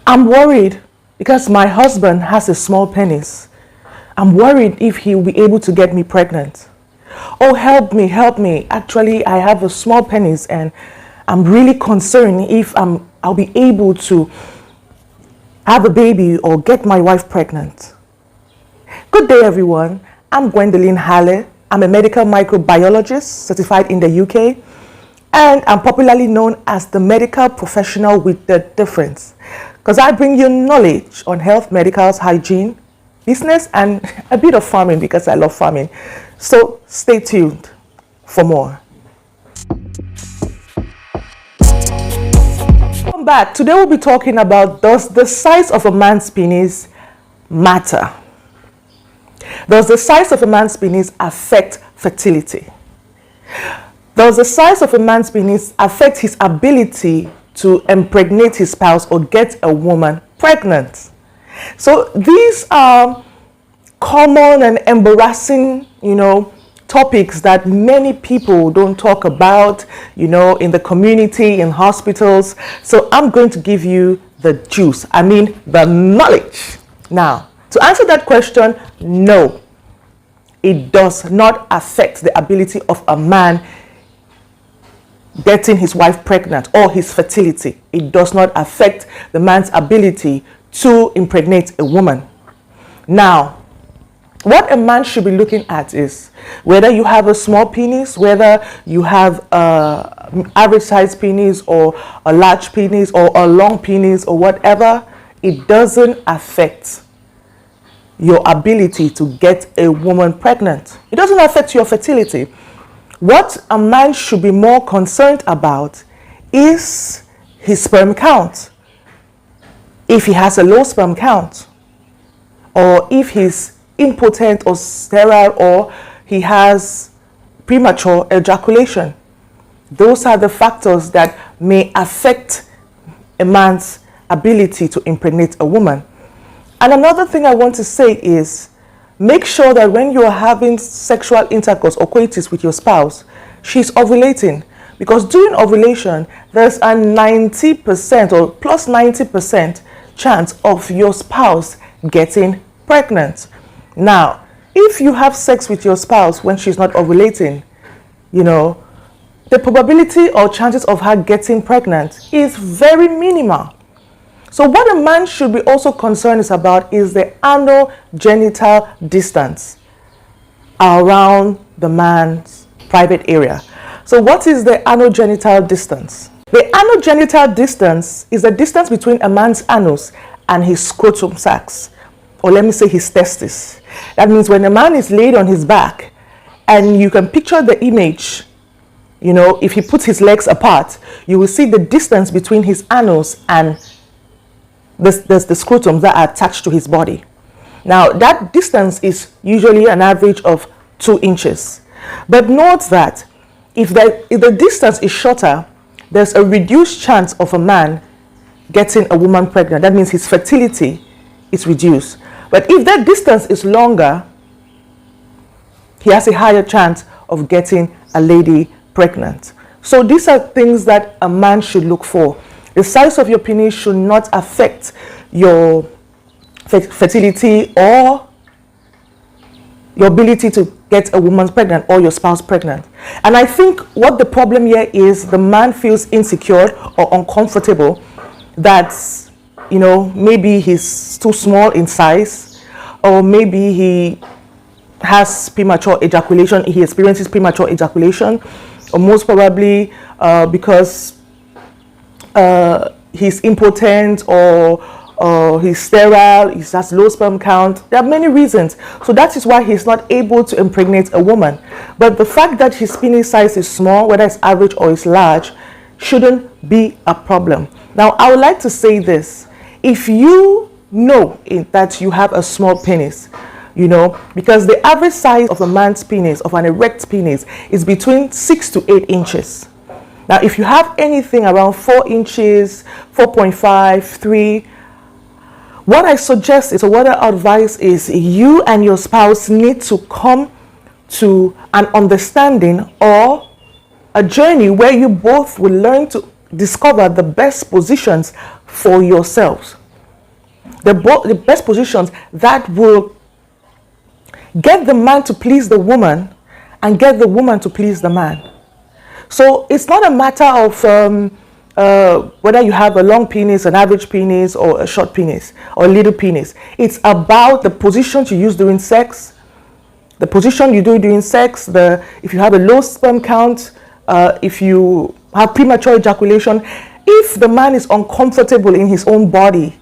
I'm worried because my husband has a small penis. I'm worried if he'll be able to get me pregnant. Oh, help me, help me. Actually, I have a small penis and I'm really concerned if I'll be able to have a baby or get my wife pregnant. Good day, everyone. I'm Gwendolyn Halle. I'm a medical microbiologist certified in the UK, and I'm popularly known as the medical professional with the difference, because I bring you knowledge on health, medicals, hygiene, business, and a bit of farming because I love farming. So stay tuned for more. Welcome back. Today we'll be talking about, does the size of a man's penis matter? Does the size of a man's penis affect fertility? Does the size of a man's penis affect his ability to impregnate his spouse or get a woman pregnant? So these are common and embarrassing, topics that many people don't talk about, in the community, in hospitals. So I'm going to give you the juice, the knowledge. Now, to answer that question, no, it does not affect the ability of a man getting his wife pregnant or his fertility. It does not affect the man's ability to impregnate a woman. Now, what a man should be looking at is whether you have a small penis, whether you have an average size penis or a large penis or a long penis or whatever, it doesn't affect your ability to get a woman pregnant. It doesn't affect your fertility. What a man should be more concerned about is his sperm count. If he has a low sperm count, or if he's impotent or sterile, or he has premature ejaculation. Those are the factors that may affect a man's ability to impregnate a woman. And another thing I want to say is, make sure that when you are having sexual intercourse or coitus with your spouse, she's ovulating. Because during ovulation, there's a 90% or plus 90% chance of your spouse getting pregnant. Now, if you have sex with your spouse when she's not ovulating, the probability or chances of her getting pregnant is very minimal. So what a man should be also concerned about is the anogenital distance around the man's private area. So what is the anogenital distance? The anogenital distance is the distance between a man's anus and his scrotum sacs, or let me say his testis. That means when a man is laid on his back, and you can picture the image, if he puts his legs apart, you will see the distance between his anus and the scrotum that are attached to his body. Now, that distance is usually an average of 2 inches. But note that if the distance is shorter, there's a reduced chance of a man getting a woman pregnant. That means his fertility is reduced. But if that distance is longer, he has a higher chance of getting a lady pregnant. So these are things that a man should look for. The size of your penis should not affect your fertility or your ability to get a woman pregnant or your spouse pregnant. And I think what the problem here is, the man feels insecure or uncomfortable that, maybe he's too small in size, or maybe he has premature ejaculation, he experiences premature ejaculation, or most probably because he's impotent or he's sterile, he has low sperm count. There are many reasons. So that is why he's not able to impregnate a woman. But the fact that his penis size is small, whether it's average or it's large, shouldn't be a problem. Now, I would like to say this. If you know that you have a small penis, because the average size of a man's penis, of an erect penis, is between 6 to 8 inches. Now, if you have anything around 4 inches, 4.5, 3, what I suggest is, or what I advise is, you and your spouse need to come to an understanding or a journey where you both will learn to discover the best positions for yourselves. the best positions that will get the man to please the woman and get the woman to please the man. So it's not a matter of whether you have a long penis, an average penis, or a short penis, or a little penis. It's about the positions you use during sex, the position you do during sex, if you have a low sperm count, if you have premature ejaculation, if the man is uncomfortable in his own body,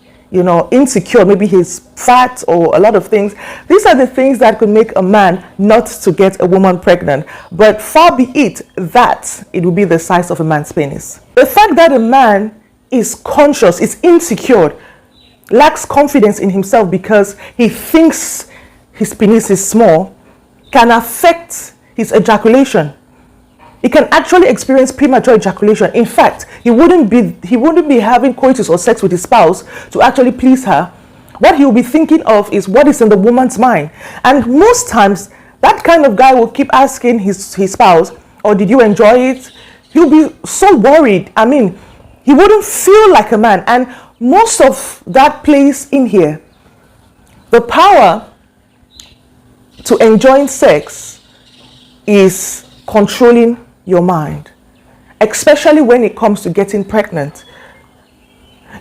insecure, maybe he's fat or a lot of things. These are the things that could make a man not to get a woman pregnant. But far be it that it will be the size of a man's penis. The fact that a man is conscious, is insecure, lacks confidence in himself because he thinks his penis is small, can affect his ejaculation. He can actually experience premature ejaculation. In fact, he wouldn't be having coitus or sex with his spouse to actually please her. What he will be thinking of is what is in the woman's mind. And most times, that kind of guy will keep asking his spouse, "Oh, did you enjoy it?" He'll be so worried. I mean, he wouldn't feel like a man. And most of that plays in here. The power to enjoying sex is controlling your mind, especially when it comes to getting pregnant.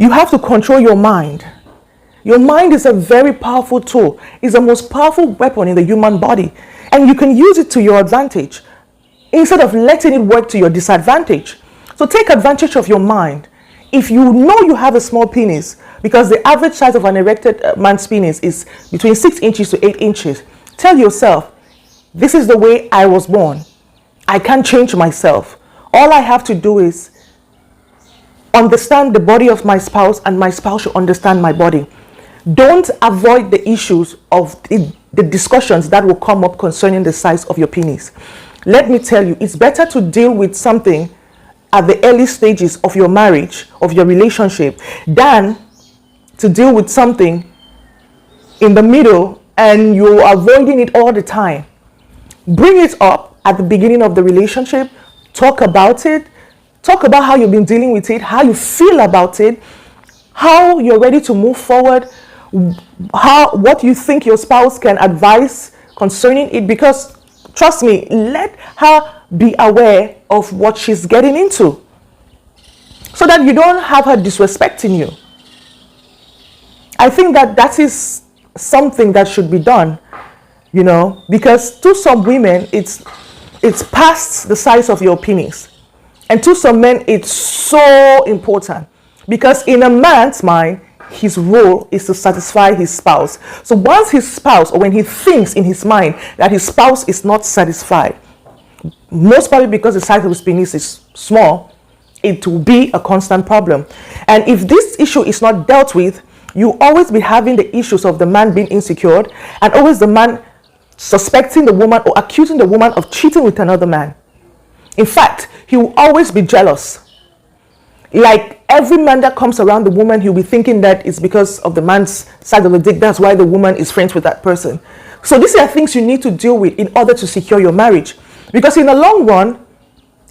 You have to control your mind. Your mind is a very powerful tool. It's the most powerful weapon in the human body, and you can use it to your advantage instead of letting it work to your disadvantage. So take advantage of your mind. If you know you have a small penis, because the average size of an erected man's penis is between 6 inches to 8 inches, tell yourself, this is the way I was born. I can't change myself. All I have to do is understand the body of my spouse, and my spouse should understand my body. Don't avoid the issues of the discussions that will come up concerning the size of your penis. Let me tell you, it's better to deal with something at the early stages of your marriage, of your relationship, than to deal with something in the middle and you're avoiding it all the time. Bring it up at the beginning of the relationship. Talk about it. Talk about how you've been dealing with it, how you feel about it, how you're ready to move forward, what you think your spouse can advise concerning it. Because trust me, let her be aware of what she's getting into, so that you don't have her disrespecting you. I think that is something that should be done, because to some women it's past the size of your penis, and to some men it's so important, because in a man's mind, his role is to satisfy his spouse. So once his spouse, or when he thinks in his mind that his spouse is not satisfied, most probably because the size of his penis is small, it will be a constant problem. And if this issue is not dealt with, you always be having the issues of the man being insecure, and always the man suspecting the woman or accusing the woman of cheating with another man. In fact, he will always be jealous. Like every man that comes around the woman, he'll be thinking that it's because of the man's side of the dick. That's why the woman is friends with that person. So these are things you need to deal with in order to secure your marriage. Because in the long run,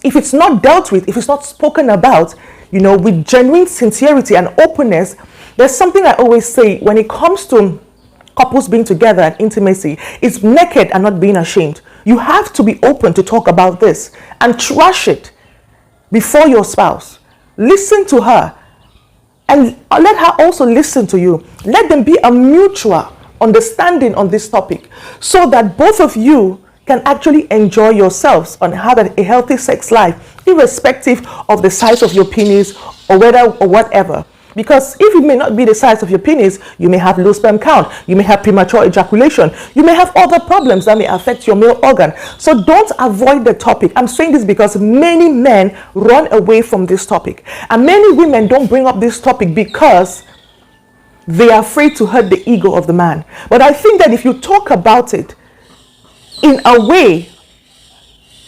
if it's not dealt with, if it's not spoken about, with genuine sincerity and openness, there's something I always say when it comes to couples being together and intimacy, it's naked and not being ashamed. You have to be open to talk about this and trash it before your spouse. Listen to her and let her also listen to you. Let them be a mutual understanding on this topic, so that both of you can actually enjoy yourselves and have a healthy sex life, irrespective of the size of your penis or whatever. Because if it may not be the size of your penis, you may have low sperm count, you may have premature ejaculation, you may have other problems that may affect your male organ. So don't avoid the topic. I'm saying this because many men run away from this topic, and many women don't bring up this topic because they are afraid to hurt the ego of the man. But I think that if you talk about it in a way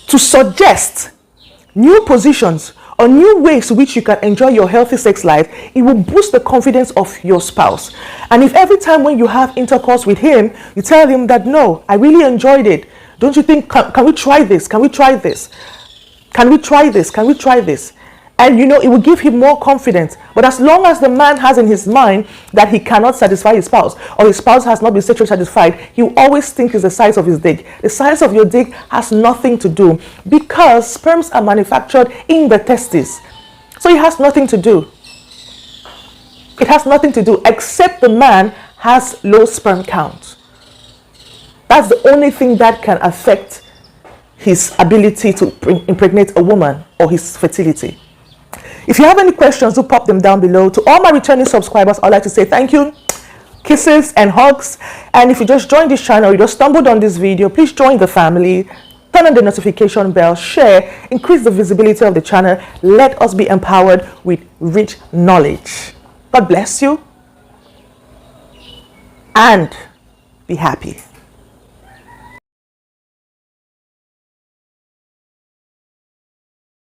to suggest new positions or new ways to which you can enjoy your healthy sex life, it will boost the confidence of your spouse. And if every time when you have intercourse with him, you tell him that, no, I really enjoyed it. Don't you think, can we try this? Can we try this? Can we try this? Can we try this? And it will give him more confidence. But as long as the man has in his mind that he cannot satisfy his spouse, or his spouse has not been sexually satisfied, he will always think it's the size of his dick. The size of your dick has nothing to do, because sperms are manufactured in the testes. So it has nothing to do. It has nothing to do, except the man has low sperm count. That's the only thing that can affect his ability to impregnate a woman, or his fertility. If you have any questions, do pop them down below. To all my returning subscribers, I'd like to say thank you, kisses and hugs. And if you just joined this channel, you just stumbled on this video, please join the family, turn on the notification bell, share, increase the visibility of the channel. Let us be empowered with rich knowledge. God bless you and be happy.